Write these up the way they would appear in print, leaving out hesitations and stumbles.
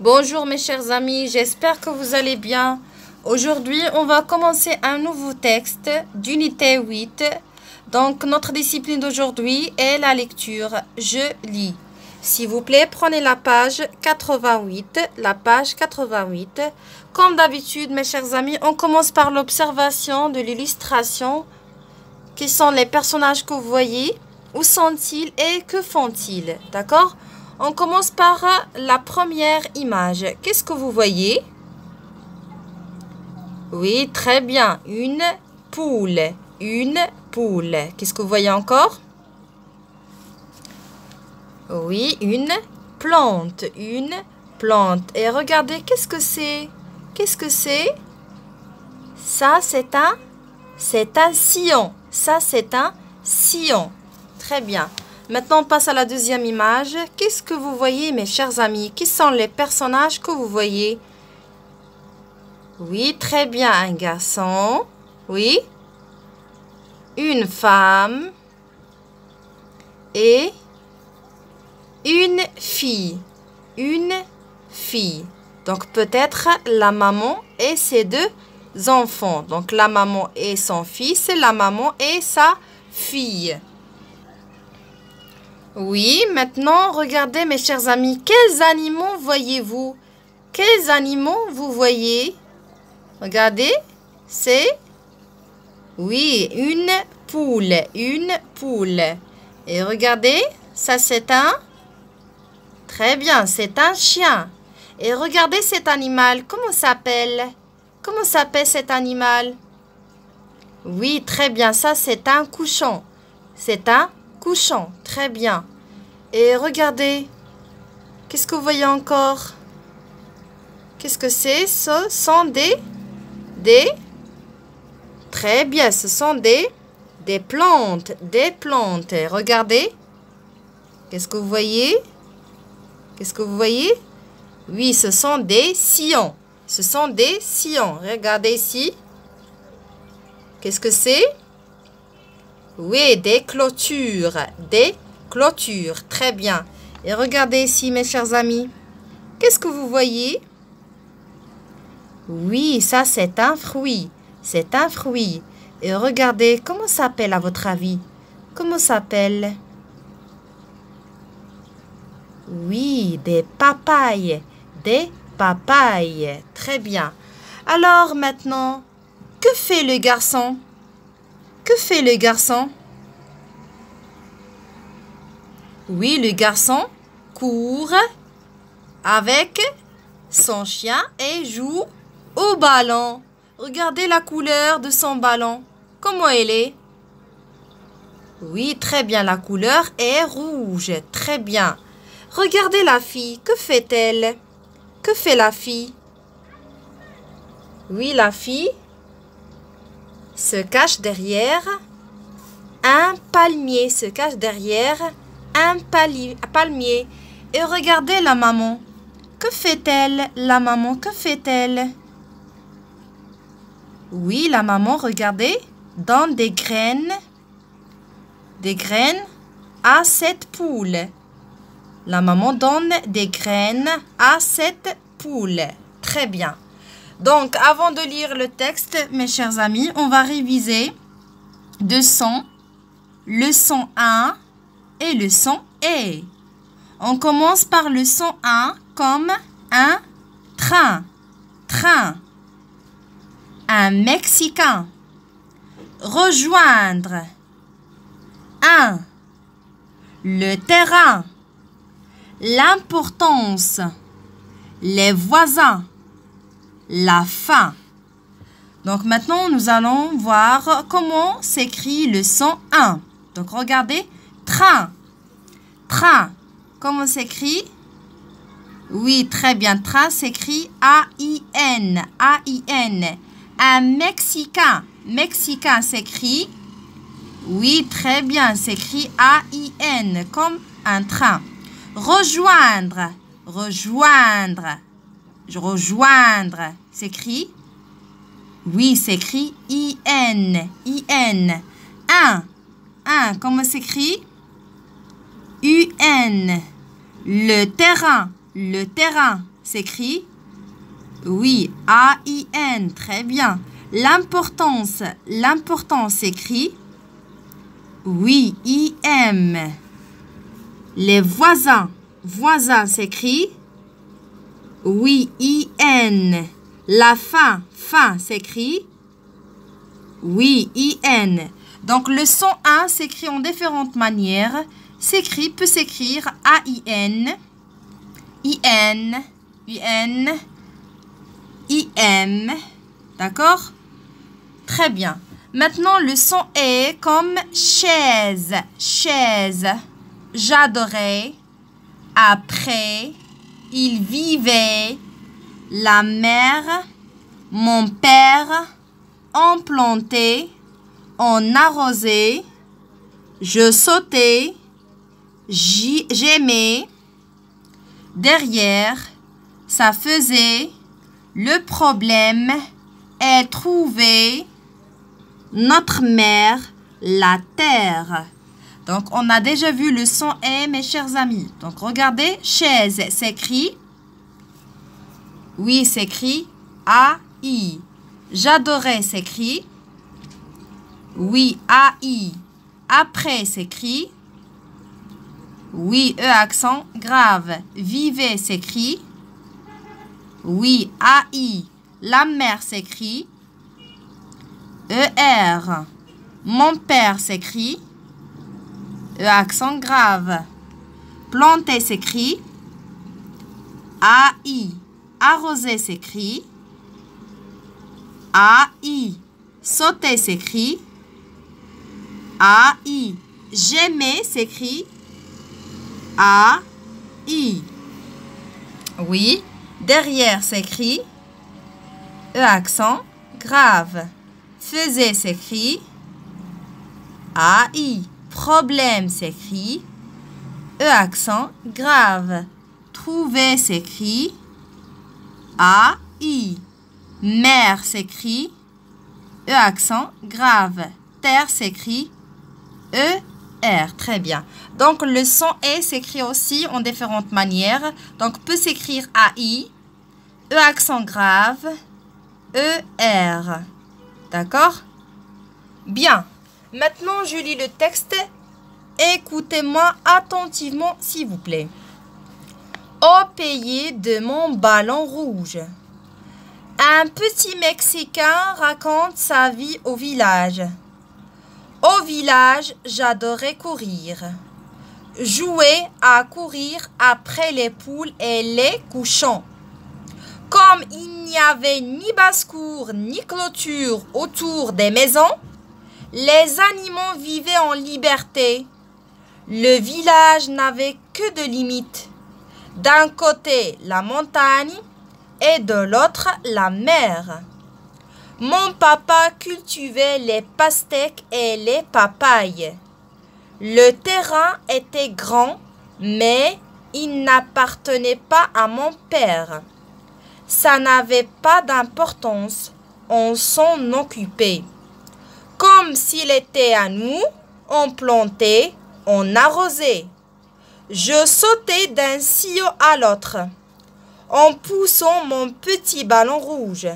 Bonjour mes chers amis, j'espère que vous allez bien. Aujourd'hui, on va commencer un nouveau texte d'unité 8. Donc, notre discipline d'aujourd'hui est la lecture. Je lis. S'il vous plaît, prenez la page 88. La page 88. Comme d'habitude, mes chers amis, on commence par l'observation de l'illustration. Qui sont les personnages que vous voyez? Où sont-ils et que font-ils? D'accord? On commence par la première image. Qu'est-ce que vous voyez? Oui, très bien. Une poule. Une poule. Qu'est-ce que vous voyez encore? Oui, une plante. Une plante. Et regardez, qu'est-ce que c'est? Qu'est-ce que c'est? Ça, c'est un sillon. Ça, c'est un sillon. Très bien. Maintenant, on passe à la deuxième image. Qu'est-ce que vous voyez, mes chers amis? Qui sont les personnages que vous voyez? Oui, très bien. Un garçon. Oui. Une femme. Et une fille. Une fille. Donc, peut-être la maman et ses deux enfants. Donc, la maman et son fils, la maman et sa fille. Oui, maintenant, regardez mes chers amis, quels animaux voyez-vous? Quels animaux vous voyez? Regardez, c'est, oui, une poule, une poule. Et regardez, ça c'est très bien, c'est un chien. Et regardez cet animal, comment s'appelle? Comment s'appelle cet animal? Oui, très bien, ça c'est un cochon. C'est un cochon, très bien. Et regardez, qu'est-ce que vous voyez encore? Qu'est-ce que c'est? Ce sont des... Très bien, ce sont des plantes, des plantes. Et regardez, qu'est-ce que vous voyez? Qu'est-ce que vous voyez? Oui, ce sont des sillons. Ce sont des sillons. Regardez ici. Qu'est-ce que c'est? Oui, des clôtures. Des clôtures. Très bien. Et regardez ici, mes chers amis. Qu'est-ce que vous voyez? Oui, ça, c'est un fruit. C'est un fruit. Et regardez, comment ça s'appelle à votre avis? Comment ça s'appelle? Oui, des papayes. Des papayes. Très bien. Alors, maintenant, que fait le garçon? Que fait le garçon? Oui, le garçon court avec son chien et joue au ballon. Regardez la couleur de son ballon. Comment elle est? Oui, très bien. La couleur est rouge. Très bien. Regardez la fille. Que fait-elle? Que fait la fille? Oui, la fille se cache derrière un palmier. Se cache derrière un palmier. Et regardez la maman. Que fait-elle? La maman, que fait-elle? Oui, la maman, regardez, donne des graines à cette poule. La maman donne des graines à cette poule. Très bien. Donc, avant de lire le texte, mes chers amis, on va réviser deux sons, le son 1 et le son E. On commence par le son 1 comme un train. Train. Un Mexicain. Rejoindre. Un. Le terrain. L'importance. Les voisins. La fin. Donc maintenant, nous allons voir comment s'écrit le son 1. Donc regardez. Train. Train. Comment s'écrit? Oui, très bien. Train s'écrit A-I-N. A-I-N. Un Mexicain. Mexicain s'écrit. Oui, très bien. S'écrit A-I-N. Comme un train. Rejoindre. Rejoindre. Rejoindre. S'écrit. Oui, s'écrit I-N. I-N. Un. Un. Comment s'écrit? U-N. Le terrain. Le terrain s'écrit. Oui, A-I-N, très bien. L'importance s'écrit. Oui, I-M. Les voisins s'écrit. Oui, I-N. La fin s'écrit. Oui, I-N. Donc, le son 1 s'écrit en différentes manières. Peut s'écrire A-I-N, I-N, U-N, I-M. D'accord? Très bien. Maintenant, le son est comme chaise. J'adorais. Après, il vivait. La mère, mon père, on plantait, on arrosait. Je sautais. J'aimais. Derrière, ça faisait. Le problème est trouvé. Notre mère, la terre. Donc, on a déjà vu le son est, mes chers amis. Donc, regardez, chaise s'écrit. Oui, s'écrit A-I. J'adorais s'écrit. Oui, A-I. Après s'écrit. Oui, E accent grave. Vivait s'écrit. Oui, A-I. La mère s'écrit. E-R. Mon père s'écrit. E accent grave. Planter s'écrit. A-I. Arroser s'écrit. A-I. Sauter s'écrit. A-I. J'aimais s'écrit. A-I. Oui. Derrière s'écrit. E accent grave. Faisait s'écrit. A-I. Problème s'écrit. E accent grave. Trouver s'écrit. A-I. Mère s'écrit. E accent grave. Terre s'écrit. E-R. Très bien. Donc, le son E s'écrit aussi en différentes manières. Donc, peut s'écrire A-I. E accent grave. E-R. D'accord? Bien. Maintenant, je lis le texte. Écoutez-moi attentivement, s'il vous plaît. Au pays de mon ballon rouge. Un petit Mexicain raconte sa vie au village. Au village, j'adorais courir. Jouer à courir après les poules et les cochons. Comme il n'y avait ni basse-cour ni clôture autour des maisons, les animaux vivaient en liberté. Le village n'avait que de limites. D'un côté, la montagne et de l'autre, la mer. Mon papa cultivait les pastèques et les papayes. Le terrain était grand, mais il n'appartenait pas à mon père. Ça n'avait pas d'importance, on s'en occupait. Comme s'il était à nous, on plantait, on arrosait. Je sautais d'un sillon à l'autre, en poussant mon petit ballon rouge,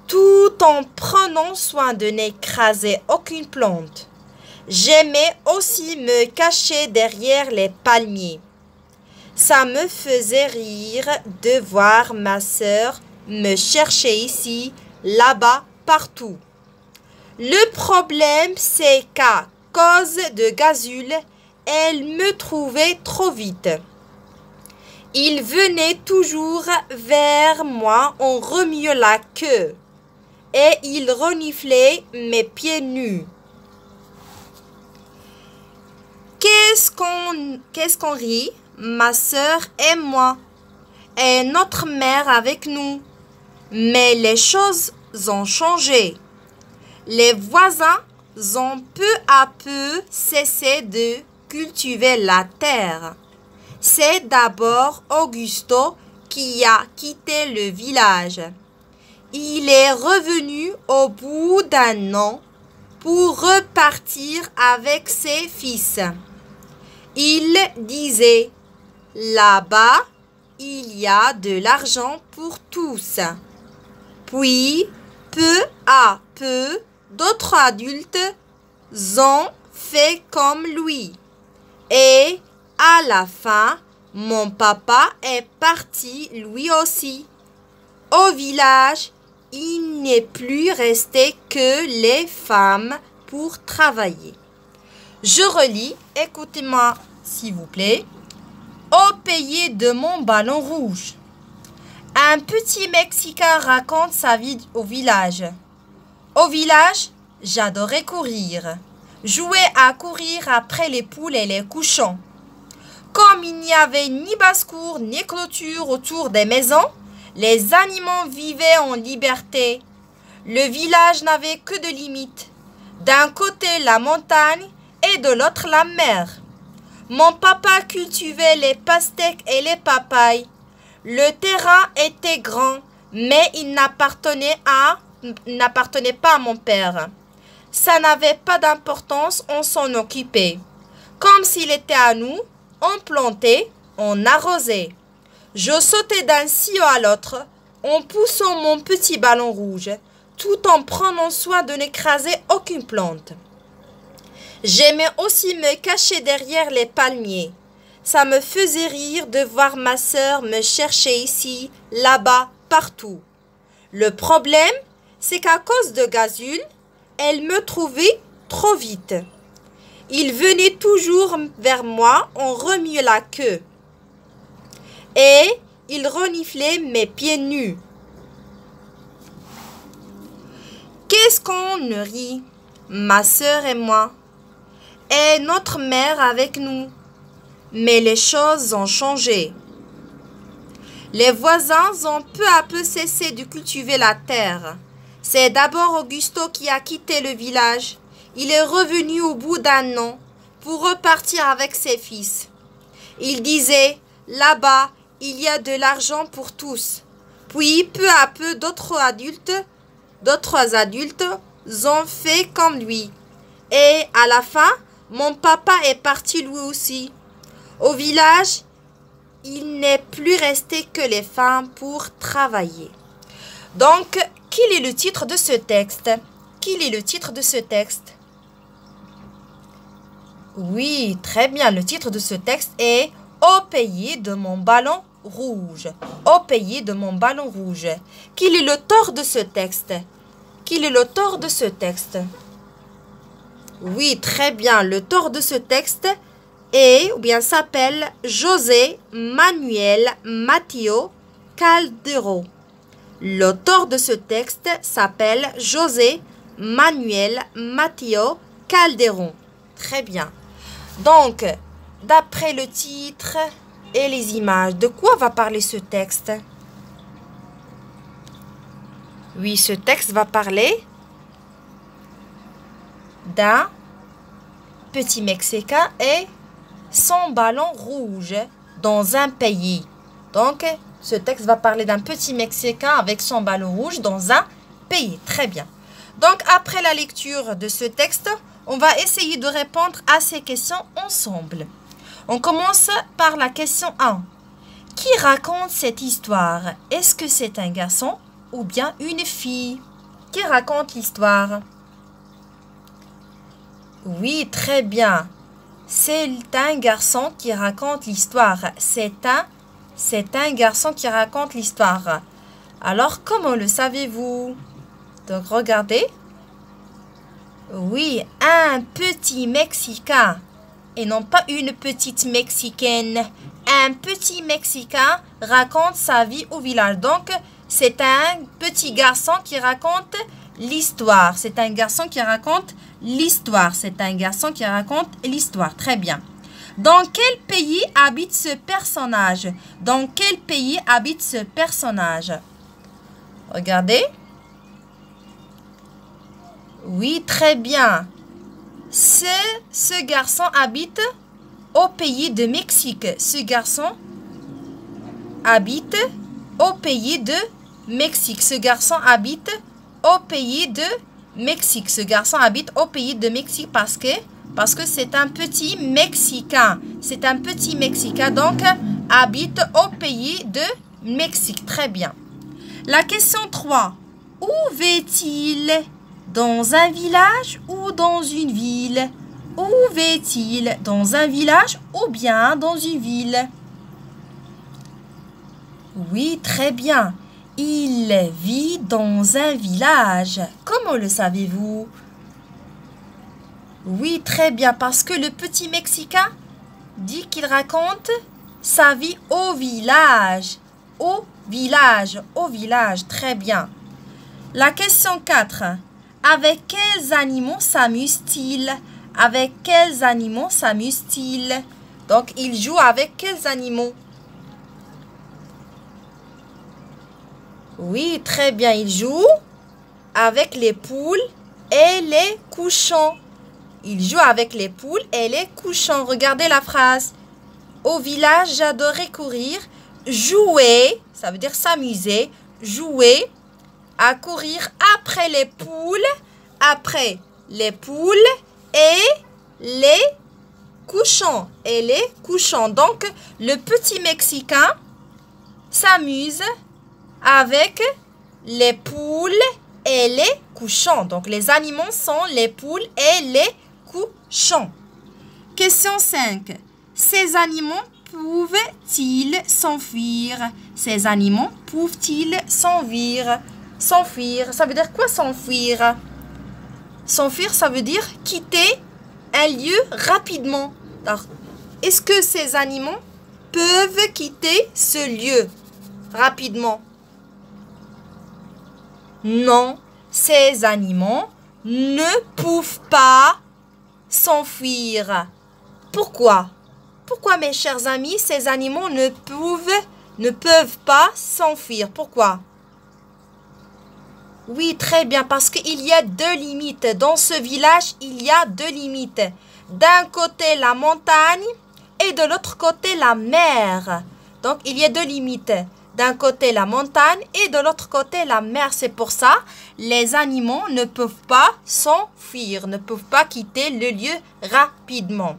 tout en prenant soin de n'écraser aucune plante. J'aimais aussi me cacher derrière les palmiers. Ça me faisait rire de voir ma sœur me chercher ici, là-bas, partout. Le problème, c'est qu'à cause de Gazule, elle me trouvait trop vite. Il venait toujours vers moi en remuant la queue et il reniflait mes pieds nus. Qu'est-ce qu'on rit, ma sœur et moi, et notre mère avec nous. Mais les choses ont changé. Les voisins ont peu à peu cessé de cultiver la terre. C'est d'abord Augusto qui a quitté le village. Il est revenu au bout d'un an pour repartir avec ses fils. Il disait, là-bas, il y a de l'argent pour tous. Puis, peu à peu, d'autres adultes ont fait comme lui. Et à la fin, mon papa est parti lui aussi. Au village, il n'est plus resté que les femmes pour travailler. Je relis, écoutez-moi s'il vous plaît. Au pays de mon ballon rouge. Un petit Mexicain raconte sa vie au village. Au village, j'adorais courir. Jouer à courir après les poules et les cochons. Comme il n'y avait ni basse-cour ni clôture autour des maisons, les animaux vivaient en liberté. Le village n'avait que de limites. D'un côté la montagne et de l'autre la mer. Mon papa cultivait les pastèques et les papayes. Le terrain était grand, mais il n'appartenait pas à mon père. Ça n'avait pas d'importance, on s'en occupait. Comme s'il était à nous, on plantait, on arrosait. Je sautais d'un sillon à l'autre, en poussant mon petit ballon rouge, tout en prenant soin de n'écraser aucune plante. J'aimais aussi me cacher derrière les palmiers. Ça me faisait rire de voir ma sœur me chercher ici, là-bas, partout. Le problème, c'est qu'à cause de Gazule, elle me trouvait trop vite. Il venait toujours vers moi en remuant la queue. Et il reniflait mes pieds nus. Qu'est-ce qu'on rit, ma sœur et moi, et notre mère avec nous. Mais les choses ont changé. Les voisins ont peu à peu cessé de cultiver la terre. C'est d'abord Augusto qui a quitté le village. Il est revenu au bout d'un an pour repartir avec ses fils. Il disait, là-bas, il y a de l'argent pour tous. Puis, peu à peu, d'autres adultes ont fait comme lui. Et à la fin, mon papa est parti lui aussi. Au village, il n'est plus resté que les femmes pour travailler. Donc, quel est le titre de ce texte? Quel est le titre de ce texte? Oui, très bien. Le titre de ce texte est « Au pays de mon ballon rouge ». Au pays de mon ballon rouge. Quel est l'auteur de ce texte? Quel est l'auteur de ce texte? Oui, très bien. L'auteur de ce texte est, ou bien s'appelle José Manuel Matteo Caldero. L'auteur de ce texte s'appelle José Manuel Matteo Calderon. Très bien. Donc, d'après le titre et les images, de quoi va parler ce texte? Oui, ce texte va parler d'un petit Mexicain et son ballon rouge dans un pays. Donc, ce texte va parler d'un petit Mexicain avec son ballon rouge dans un pays. Très bien. Donc, après la lecture de ce texte, on va essayer de répondre à ces questions ensemble. On commence par la question 1. Qui raconte cette histoire? Est-ce que c'est un garçon ou bien une fille? Qui raconte l'histoire? Oui, très bien. C'est un garçon qui raconte l'histoire. C'est un garçon qui raconte l'histoire. Alors, comment le savez-vous? Donc, regardez. Oui, un petit Mexicain. Et non pas une petite Mexicaine. Un petit Mexicain raconte sa vie au village. Donc, c'est un petit garçon qui raconte l'histoire. C'est un garçon qui raconte l'histoire. C'est un garçon qui raconte l'histoire. Très bien. Dans quel pays habite ce personnage? Dans quel pays habite ce personnage? Regardez. Oui, très bien. Ce garçon habite au pays de Mexique. Ce garçon habite au pays de Mexique. Ce garçon habite au pays de Mexique. Ce garçon habite au pays de Mexique parce que c'est un petit Mexicain. C'est un petit Mexicain. Donc, habite au pays de Mexique. Très bien. La question 3. Où vit-il? Dans un village ou dans une ville? Où vit-il? Dans un village ou bien dans une ville? Oui, très bien. Il vit dans un village. Comment le savez-vous? Oui, très bien, parce que le petit Mexicain dit qu'il raconte sa vie au village. Au village, au village, très bien. La question 4. Avec quels animaux s'amuse-t-il? Avec quels animaux s'amuse-t-il? Donc, il joue avec quels animaux? Oui, très bien, il joue avec les poules et les cochons. Il joue avec les poules et les cochons. Regardez la phrase. Au village, j'adorais courir. Jouer, ça veut dire s'amuser. Jouer, à courir après les poules et les cochons. Et les cochons. Donc, le petit Mexicain s'amuse avec les poules et les cochons. Donc, les animaux sont les poules et les cochons. Question 5. Ces animaux peuvent-ils s'enfuir? Ces animaux peuvent-ils s'enfuir? S'enfuir, ça veut dire quoi s'enfuir? S'enfuir, ça veut dire quitter un lieu rapidement. Alors, est-ce que ces animaux peuvent quitter ce lieu rapidement? Non, ces animaux ne peuvent pas s'enfuir. Pourquoi? Pourquoi, mes chers amis, ces animaux ne peuvent pas s'enfuir? Pourquoi? Oui, très bien, parce qu'il y a deux limites. Dans ce village, il y a deux limites. D'un côté, la montagne et de l'autre côté, la mer. Donc, il y a deux limites. D'un côté, la montagne et de l'autre côté, la mer. C'est pour ça, les animaux ne peuvent pas s'enfuir, ne peuvent pas quitter le lieu rapidement.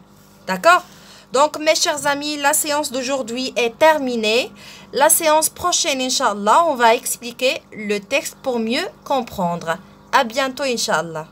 D'accord? Donc, mes chers amis, la séance d'aujourd'hui est terminée. La séance prochaine, Inch'Allah, on va expliquer le texte pour mieux comprendre. À bientôt, Inch'Allah.